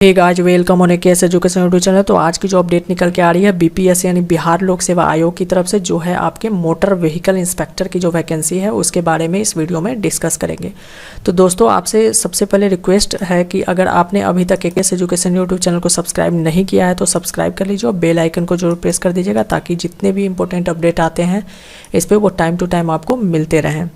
Hey guys, welcome on KS education YouTube channel. तो आज की जो अपडेट निकल के आ रही है बीपीएससी यानी बिहार लोक सेवा आयोग की तरफ से जो है आपके मोटर व्हीकल इंस्पेक्टर की जो वैकेंसी है उसके बारे में इस वीडियो में डिस्कस करेंगे। तो दोस्तों, आपसे सबसे पहले रिक्वेस्ट है कि अगर आपने अभी तक केएस एजुकेशन यूट्यूब चैनल को सब्सक्राइब नहीं किया है तो सब्सक्राइब कर लीजिए और बेल आइकन को जरूर प्रेस कर दीजिएगा ताकि जितने भी इंपॉर्टेंट अपडेट आते हैं इस पर वो टाइम टू टाइम आपको मिलते रहें।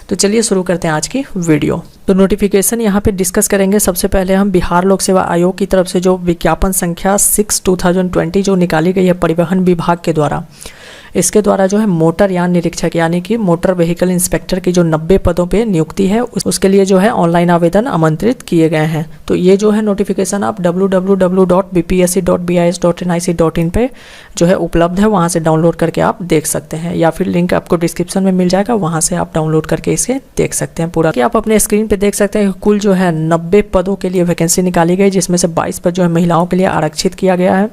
तो चलिए शुरू करते हैं आज की वीडियो। तो नोटिफिकेशन यहाँ पे डिस्कस करेंगे। सबसे पहले हम बिहार लोक सेवा आयोग की तरफ से जो विज्ञापन संख्या 6/2020 जो निकाली गई है परिवहन विभाग के द्वारा, इसके द्वारा जो है मोटर यान निरीक्षक यानी कि मोटर व्हीकल इंस्पेक्टर की जो 90 पदों पे नियुक्ति है उसके लिए जो है ऑनलाइन आवेदन आमंत्रित किए गए हैं। तो ये जो है नोटिफिकेशन आप www.bpsc.bis.nic.in पे जो है उपलब्ध है, वहाँ से डाउनलोड करके आप देख सकते हैं या फिर लिंक आपको डिस्क्रिप्शन में मिल जाएगा, वहाँ से आप डाउनलोड करके इसे देख सकते हैं पूरा। कि आप अपने स्क्रीन पे देख सकते हैं कुल जो है 90 पदों के लिए वैकेंसी निकाली गई, जिसमें से 22 पद जो है महिलाओं के लिए आरक्षित किया गया है।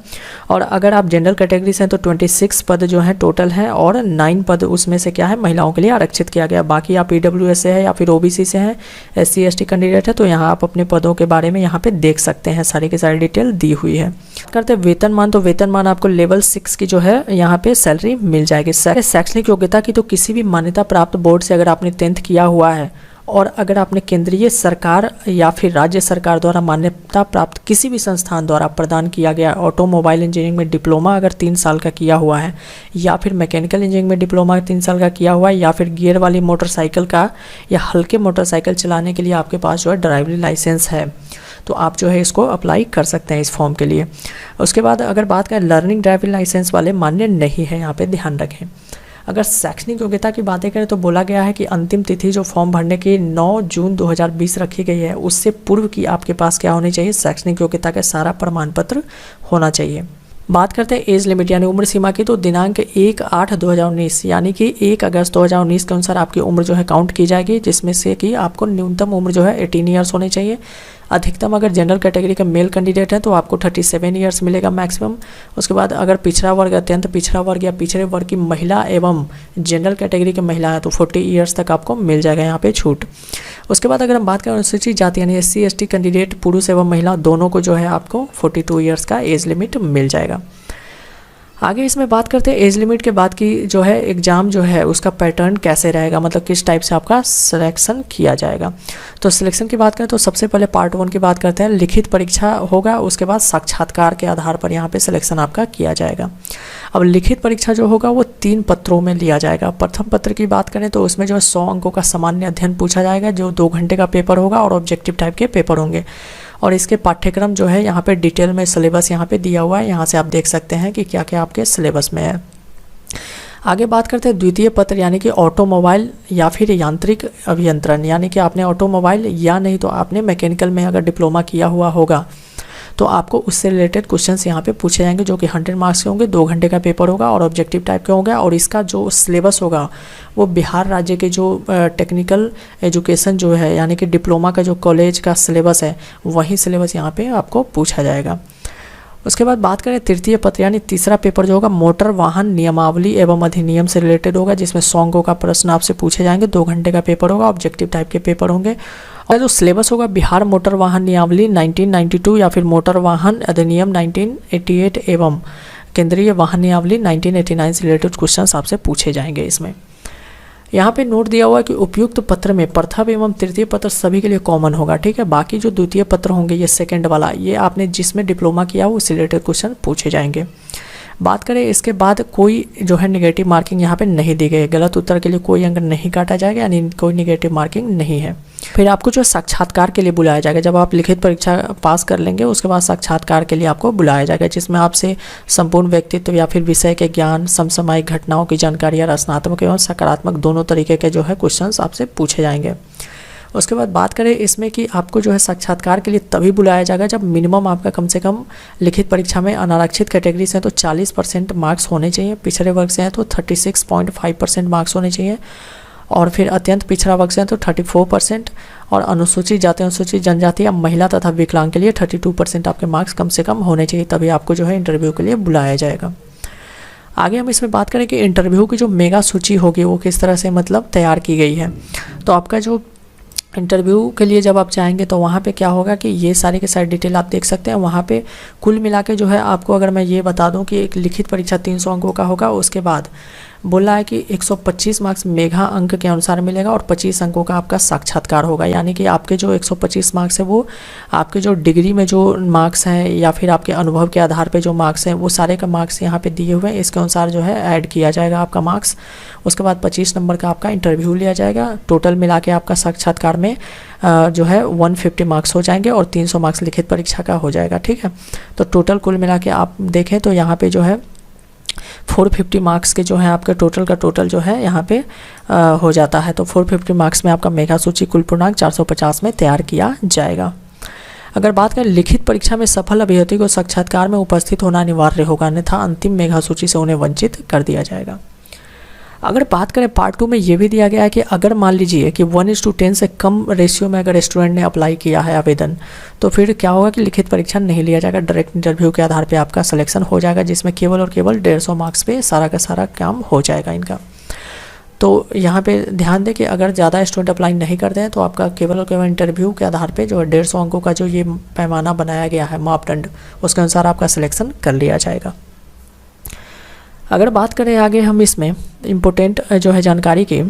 और अगर आप जनरल कैटेगरी से हैं तो 26 पद जो है टोटल है और 9 पद उसमें से क्या है महिलाओं के लिए आरक्षित किया गया। बाकी आप ईडब्ल्यूएस से है या फिर ओबीसी से हैं, एससी एसटी कैंडिडेट है, तो यहाँ आप अपने पदों के बारे में यहाँ पे देख सकते हैं, सारी की सारी डिटेल दी हुई है। करते वेतनमान, तो वेतनमान आपको लेवल 6 की जो है यहाँ पे सैलरी मिल जाएगी। शैक्षणिक योग्यता की तो किसी भी मान्यता प्राप्त बोर्ड से अगर आपने 10th किया हुआ है और अगर आपने केंद्रीय सरकार या फिर राज्य सरकार द्वारा मान्यता प्राप्त किसी भी संस्थान द्वारा प्रदान किया गया ऑटोमोबाइल इंजीनियरिंग में डिप्लोमा अगर 3 साल का किया हुआ है, या फिर मैकेनिकल इंजीनियरिंग में डिप्लोमा 3 साल का किया हुआ है, या फिर गियर वाली मोटरसाइकिल का या हल्के मोटरसाइकिल चलाने के लिए आपके पास जो है ड्राइविंग लाइसेंस है, तो आप जो है इसको अप्लाई कर सकते हैं इस फॉर्म के लिए। उसके बाद अगर बात करें लर्निंग ड्राइविंग लाइसेंस वाले मान्य नहीं है, यहाँ पे ध्यान रखें। अगर शैक्षणिक योग्यता की बातें करें तो बोला गया है कि अंतिम तिथि जो फॉर्म भरने की 9 जून 2020 रखी गई है, उससे पूर्व की आपके पास क्या होनी चाहिए, शैक्षणिक योग्यता का सारा प्रमाण पत्र होना चाहिए। बात करते हैं एज लिमिट यानी उम्र सीमा की, तो दिनांक 1/8/2019 यानी कि 1 अगस्त 2019 के अनुसार आपकी उम्र जो है काउंट की जाएगी, जिसमें से कि आपको न्यूनतम उम्र जो है 18 ईयर्स होनी चाहिए। अधिकतम अगर जनरल कैटेगरी का मेल कैंडिडेट है तो आपको 37 ईयर्स मिलेगा मैक्सिमम। उसके बाद अगर पिछड़ा वर्ग, अत्यंत पिछड़ा वर्ग या पिछड़े वर्ग की महिला एवं जनरल कैटेगरी की महिला है तो 40 ईयर्स तक आपको मिल जाएगा यहाँ पे छूट। उसके बाद अगर हम बात करें अनुसूचित जाति यानी SC ST कैंडिडेट पुरुष एवं महिला दोनों को जो है आपको 42 ईयर्स का एज लिमिट मिल जाएगा। आगे इसमें बात करते हैं एज लिमिट के बाद की जो है एग्ज़ाम जो है उसका पैटर्न कैसे रहेगा, मतलब किस टाइप से आपका सिलेक्शन किया जाएगा। तो सिलेक्शन की बात करें तो सबसे पहले पार्ट 1 की बात करते हैं। लिखित परीक्षा होगा, उसके बाद साक्षात्कार के आधार पर यहाँ पे सिलेक्शन आपका किया जाएगा। अब लिखित परीक्षा जो होगा वो 3 पत्रों में लिया जाएगा। प्रथम पत्र की बात करें तो उसमें जो है 100 अंकों का सामान्य अध्ययन पूछा जाएगा, जो 2 घंटे का पेपर होगा और ऑब्जेक्टिव टाइप के पेपर होंगे। और इसके पाठ्यक्रम जो है यहाँ पे डिटेल में सिलेबस यहाँ पे दिया हुआ है, यहाँ से आप देख सकते हैं कि क्या क्या आपके सिलेबस में है। आगे बात करते हैं द्वितीय पत्र यानी कि ऑटोमोबाइल या फिर यांत्रिक अभियंत्रण, यानी कि आपने ऑटोमोबाइल या नहीं तो आपने मैकेनिकल में अगर डिप्लोमा किया हुआ होगा तो आपको उससे रिलेटेड क्वेश्चंस यहाँ पे पूछे जाएंगे, जो कि 100 मार्क्स के होंगे, 2 घंटे का पेपर होगा और ऑब्जेक्टिव टाइप के होंगे। और इसका जो सिलेबस होगा वो बिहार राज्य के जो टेक्निकल एजुकेशन जो है यानी कि डिप्लोमा का जो कॉलेज का सिलेबस है वही सिलेबस यहाँ पे आपको पूछा जाएगा। उसके बाद बात करें तृतीय पत्र यानी तीसरा पेपर जो होगा मोटर वाहन नियमावली एवं अधिनियम से रिलेटेड होगा, जिसमें 100 अंकों का प्रश्न आपसे पूछे जाएंगे, 2 घंटे का पेपर होगा, ऑब्जेक्टिव टाइप के पेपर होंगे। और जो सिलेबस होगा बिहार मोटर वाहन नियमावली 1992 या फिर मोटर वाहन अधिनियम 1988 एवं केंद्रीय वाहन नियमावली 1989 से रिलेटेड क्वेश्चंस आपसे पूछे जाएंगे। इसमें यहाँ पे नोट दिया हुआ है कि उपयुक्त पत्र में प्रथम एवं तृतीय पत्र सभी के लिए कॉमन होगा, ठीक है। बाकी जो द्वितीय पत्र होंगे ये सेकंड वाला, ये आपने जिसमें डिप्लोमा किया हो उससे रिलेटेड क्वेश्चन पूछे जाएंगे। बात करें इसके बाद कोई जो है नेगेटिव मार्किंग यहाँ पे नहीं दी गई है, गलत उत्तर के लिए कोई अंक नहीं काटा जाएगा, यानी कोई नेगेटिव मार्किंग नहीं है। फिर आपको जो साक्षात्कार के लिए बुलाया जाएगा, जब आप लिखित परीक्षा पास कर लेंगे उसके बाद साक्षात्कार के लिए आपको बुलाया जाएगा, जिसमें आपसे संपूर्ण व्यक्तित्व या फिर विषय के ज्ञान, समसामयिक घटनाओं की जानकारी और रचनात्मक एवं सकारात्मक दोनों तरीके के जो है क्वेश्चंस आपसे पूछे जाएंगे। उसके बाद बात करें इसमें कि आपको जो है साक्षात्कार के लिए तभी बुलाया जाएगा जब मिनिमम आपका कम से कम लिखित परीक्षा में अनारक्षित कैटेगरी से तो 40% मार्क्स होने चाहिए, पिछड़े वर्ग से हैं तो 36.5% मार्क्स होने चाहिए, और फिर अत्यंत पिछड़ा वर्ग से हैं तो 34%, और अनुसूचित जाति, अनुसूचित जनजाति या महिला तथा विकलांग के लिए 32% आपके मार्क्स कम से कम होने चाहिए, तभी आपको जो है इंटरव्यू के लिए बुलाया जाएगा। आगे हम इसमें बात करें कि इंटरव्यू की जो मेगा सूची होगी वो किस तरह से मतलब तैयार की गई है। तो आपका जो इंटरव्यू के लिए जब आप जाएंगे तो वहाँ पे क्या होगा कि ये सारी की सारी डिटेल आप देख सकते हैं। वहाँ पे कुल मिला के जो है आपको अगर मैं ये बता दूं कि एक लिखित परीक्षा 300 अंकों का होगा, उसके बाद बोला है कि 125 मार्क्स मेघा अंक के अनुसार मिलेगा और 25 अंकों का आपका साक्षात्कार होगा। यानी कि आपके जो 125 मार्क्स है वो आपके जो डिग्री में जो मार्क्स हैं या फिर आपके अनुभव के आधार पे जो मार्क्स हैं वो सारे का मार्क्स यहाँ पे दिए हुए हैं, इसके अनुसार जो है ऐड किया जाएगा आपका मार्क्स। उसके बाद 25 नंबर का आपका इंटरव्यू लिया जाएगा। टोटल मिला के आपका साक्षात्कार में जो है 150 मार्क्स हो जाएंगे और 300 मार्क्स लिखित परीक्षा का हो जाएगा। ठीक है, तो टोटल कुल मिला के आप देखें तो यहाँ पे जो है 450 मार्क्स के जो है आपके टोटल का टोटल जो है यहाँ पे हो जाता है। तो 450 मार्क्स में आपका मेघा सूची कुल पूर्णांक 450 में तैयार किया जाएगा। अगर बात करें लिखित परीक्षा में सफल अभ्यर्थी को साक्षात्कार में उपस्थित होना अनिवार्य होगा, अन्यथा अंतिम मेघा सूची से उन्हें वंचित कर दिया जाएगा। अगर बात करें पार्ट 2 में ये भी दिया गया है कि अगर मान लीजिए कि 1:10 से कम रेशियो में अगर स्टूडेंट ने अप्लाई किया है आवेदन, तो फिर क्या होगा कि लिखित परीक्षा नहीं लिया जाएगा, डायरेक्ट इंटरव्यू के आधार पे आपका सिलेक्शन हो जाएगा, जिसमें केवल और केवल 150 मार्क्स पे सारा का सारा काम हो जाएगा इनका। तो यहाँ पे ध्यान दें कि अगर ज़्यादा स्टूडेंट अप्लाई नहीं करते हैं तो आपका केवल और केवल इंटरव्यू के आधार पे जो 150 अंकों का जो ये पैमाना बनाया गया है मापदंड, उसके अनुसार आपका सिलेक्शन कर लिया जाएगा। अगर बात करें आगे हम इसमें इम्पोर्टेंट जो है जानकारी की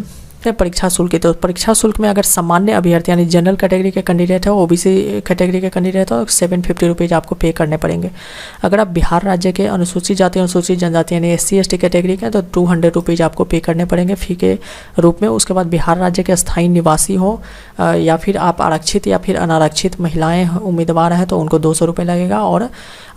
परीक्षा शुल्क की, तो परीक्षा शुल्क में अगर सामान्य अभ्यर्थी यानी जनरल कैटेगरी के कैंडिडेट है, ओबीसी कैटेगरी के कैंडिडेट है, तो 750 रुपीज़ आपको पे करने पड़ेंगे। अगर आप बिहार राज्य के अनुसूचित जाति अनुसूचित जनजाति यानी SC ST कैटेगरी के तो 200 रुपीज़ आपको पे करने पड़ेंगे फ़ी के रूप में। उसके बाद बिहार राज्य के स्थायी निवासी हो या फिर आप आरक्षित या फिर अनारक्षित महिलाएँ उम्मीदवार हैं तो उनको 200 रुपये लगेगा, और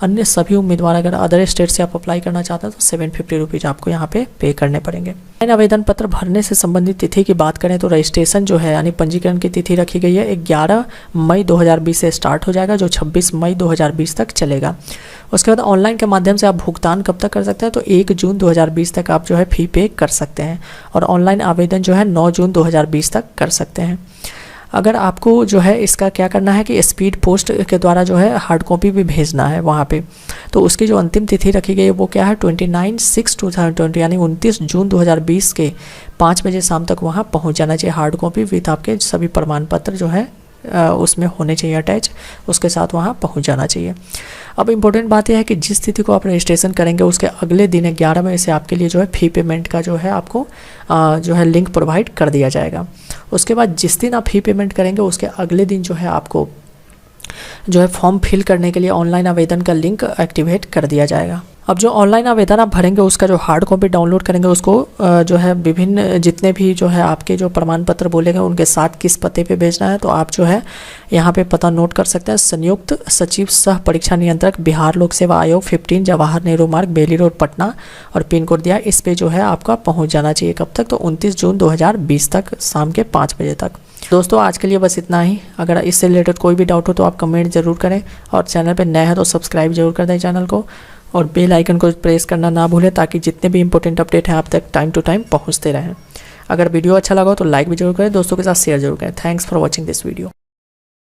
अन्य सभी उम्मीदवार अगर अदर स्टेट से आप अप्लाई करना चाहते हैं तो 750 रुपीज़ आपको यहाँ पे करने पड़ेंगे। आवेदन पत्र भरने से संबंधित तिथि की बात करें तो रजिस्ट्रेशन जो है यानी पंजीकरण की तिथि रखी गई है 11 मई 2020 से स्टार्ट हो जाएगा, जो 26 मई 2020 तक चलेगा। उसके बाद ऑनलाइन के माध्यम से आप भुगतान कब तक कर सकते हैं, तो 1 जून 2020 तक आप जो है फ़ी पे कर सकते हैं, और ऑनलाइन आवेदन जो है 9 जून 2020 तक कर सकते हैं। अगर आपको जो है इसका क्या करना है कि स्पीड पोस्ट के द्वारा जो है हार्ड कॉपी भी भेजना है वहाँ पे, तो उसकी जो अंतिम तिथि रखी गई है वो क्या है 29/6/2020 यानी 29 जून 2020 के 5 बजे शाम तक वहाँ पहुँच जाना चाहिए हार्ड कॉपी विथ आपके सभी प्रमाण पत्र जो है उसमें होने चाहिए अटैच, उसके साथ वहाँ पहुँच जाना चाहिए। अब इम्पोर्टेंट बात यह है कि जिस तिथि को आप रजिस्ट्रेशन करेंगे उसके अगले दिन 11 बजे से आपके लिए जो है फ़ी पेमेंट का जो है आपको जो है लिंक प्रोवाइड कर दिया जाएगा। उसके बाद जिस दिन आप फ़ी पेमेंट करेंगे उसके अगले दिन जो है आपको जो है फॉर्म फिल करने के लिए ऑनलाइन आवेदन का लिंक एक्टिवेट कर दिया जाएगा। अब जो ऑनलाइन आवेदन आप भरेंगे उसका जो हार्ड कॉपी डाउनलोड करेंगे उसको जो है विभिन्न जितने भी जो है आपके जो प्रमाण पत्र बोले गए उनके साथ किस पते पे भेजना है, तो आप जो है यहाँ पे पता नोट कर सकते हैं। संयुक्त सचिव सह परीक्षा नियंत्रक बिहार लोक सेवा आयोग 15 जवाहर नेहरू मार्ग बेली रोड पटना, और पिन कोड दिया इस पे जो है आपका पहुँच जाना चाहिए कब तक, तो 29 जून 2020 तक शाम के 5 बजे तक। दोस्तों आज के लिए बस इतना ही। अगर इससे रिलेटेड कोई भी डाउट हो तो आप कमेंट ज़रूर करें, और चैनल पर नए हैं तो सब्सक्राइब जरूर कर दें चैनल को, और बेल आइकन को प्रेस करना ना भूलें ताकि जितने भी इंपॉर्टेंट अपडेट हैं आप तक टाइम टू टाइम पहुंचते रहें। अगर वीडियो अच्छा लगा हो तो लाइक भी जरूर करें, दोस्तों के साथ शेयर जरूर करें। Thanks for watching this video.